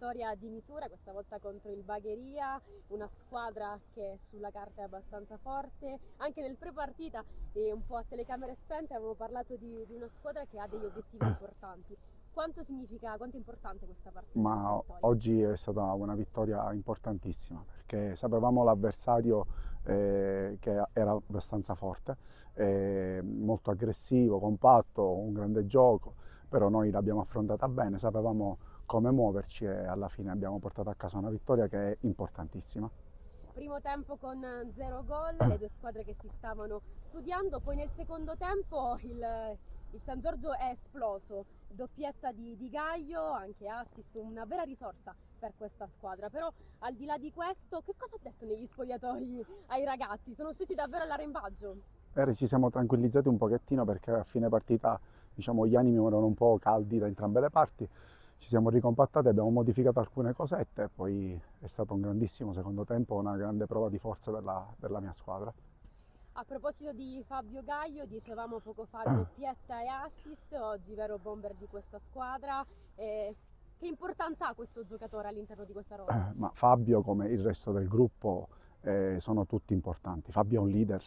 vittoria di misura, questa volta contro il Bagheria, una squadra che sulla carta è abbastanza forte. Anche nel pre-partita e un po' a telecamere spente avevamo parlato di una squadra che ha degli obiettivi importanti. Quanto significa, quanto è importante questa partita, questa Ma vittoria? oggi è stata una vittoria importantissima perché sapevamo l'avversario che era abbastanza forte, molto aggressivo, compatto, un grande gioco, però noi l'abbiamo affrontata bene, sapevamo come muoverci e alla fine abbiamo portato a casa una vittoria che è importantissima. Primo tempo con 0 gol, le due squadre che si stavano studiando, poi nel secondo tempo il San Giorgio è esploso, doppietta di Gaio, anche assist, una vera risorsa per questa squadra. Però al di là di questo, che cosa ha detto negli spogliatoi ai ragazzi? Sono usciti davvero all'arrembaggio? Ci siamo tranquillizzati un pochettino perché a fine partita, diciamo, gli animi erano un po' caldi da entrambe le parti. Ci siamo ricompattati, abbiamo modificato alcune cosette e poi è stato un grandissimo secondo tempo, una grande prova di forza della mia squadra. A proposito di Fabio Gaio, dicevamo poco fa doppietta e assist, oggi vero bomber di questa squadra. Che importanza ha questo giocatore all'interno di questa rosa? Ma Fabio, come il resto del gruppo, sono tutti importanti. Fabio è un leader,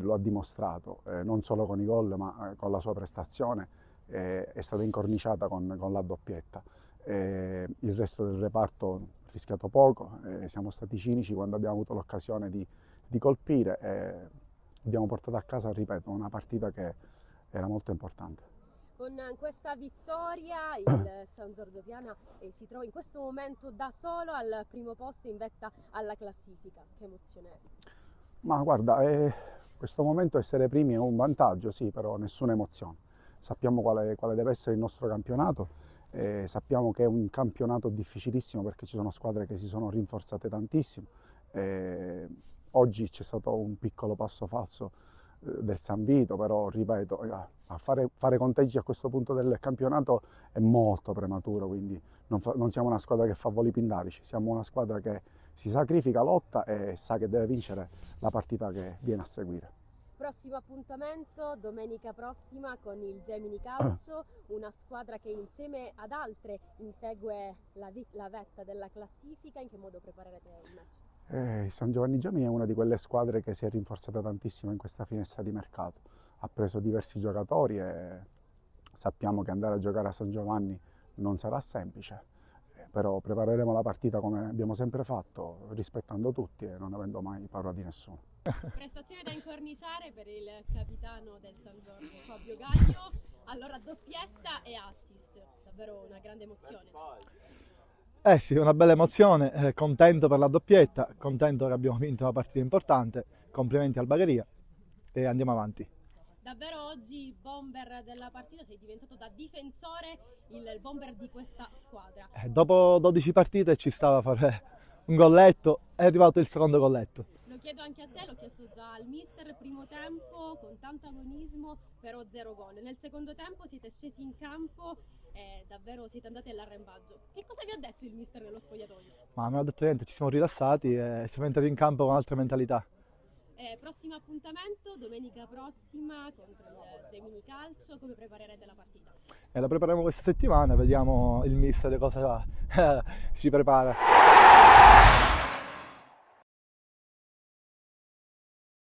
lo ha dimostrato, non solo con i gol, ma con la sua prestazione. È stata incorniciata con la doppietta. Il resto del reparto ha rischiato poco, siamo stati cinici quando abbiamo avuto l'occasione di colpire e abbiamo portato a casa, ripeto, una partita che era molto importante. Con questa vittoria il San Giorgio Piana si trova in questo momento da solo al primo posto in vetta alla classifica. Che emozione è? Ma guarda, questo momento essere primi è un vantaggio, sì, però nessuna emozione. Sappiamo quale deve essere il nostro campionato, sappiamo che è un campionato difficilissimo perché ci sono squadre che si sono rinforzate tantissimo. Oggi c'è stato un piccolo passo falso del San Vito, però ripeto, a fare conteggi a questo punto del campionato è molto prematuro, quindi non siamo una squadra che fa voli pindarici, siamo una squadra che si sacrifica, lotta e sa che deve vincere la partita che viene a seguire. Prossimo appuntamento domenica prossima con il Gemini Calcio, una squadra che insieme ad altre insegue la vetta della classifica. In che modo preparerete il match? Il San Giovanni Gemini è una di quelle squadre che si è rinforzata tantissimo in questa finestra di mercato, ha preso diversi giocatori e sappiamo che andare a giocare a San Giovanni non sarà semplice, però prepareremo la partita come abbiamo sempre fatto, rispettando tutti e non avendo mai paura di nessuno. Prestazione da incorniciare per il capitano del San Giorgio, Fabio Gaio, allora doppietta e assist, davvero una grande emozione. Eh sì, una bella emozione, contento per la doppietta, contento che abbiamo vinto una partita importante, complimenti al Bagheria e andiamo avanti. Davvero oggi bomber della partita, sei diventato da difensore il bomber di questa squadra. Dopo 12 partite ci stava a fare un golletto, è arrivato il secondo golletto. Lo chiedo anche a te, l'ho chiesto già al mister, primo tempo con tanto agonismo, però 0 gol. Nel secondo tempo siete scesi in campo e davvero siete andati all'arrembaggio. Che cosa vi ha detto il mister nello spogliatoio? Ma non ha detto niente, ci siamo rilassati e siamo entrati in campo con altre mentalità. Prossimo appuntamento, domenica prossima contro il Gemini Calcio, come preparerete la partita? La prepariamo questa settimana, vediamo il mister cosa ci prepara.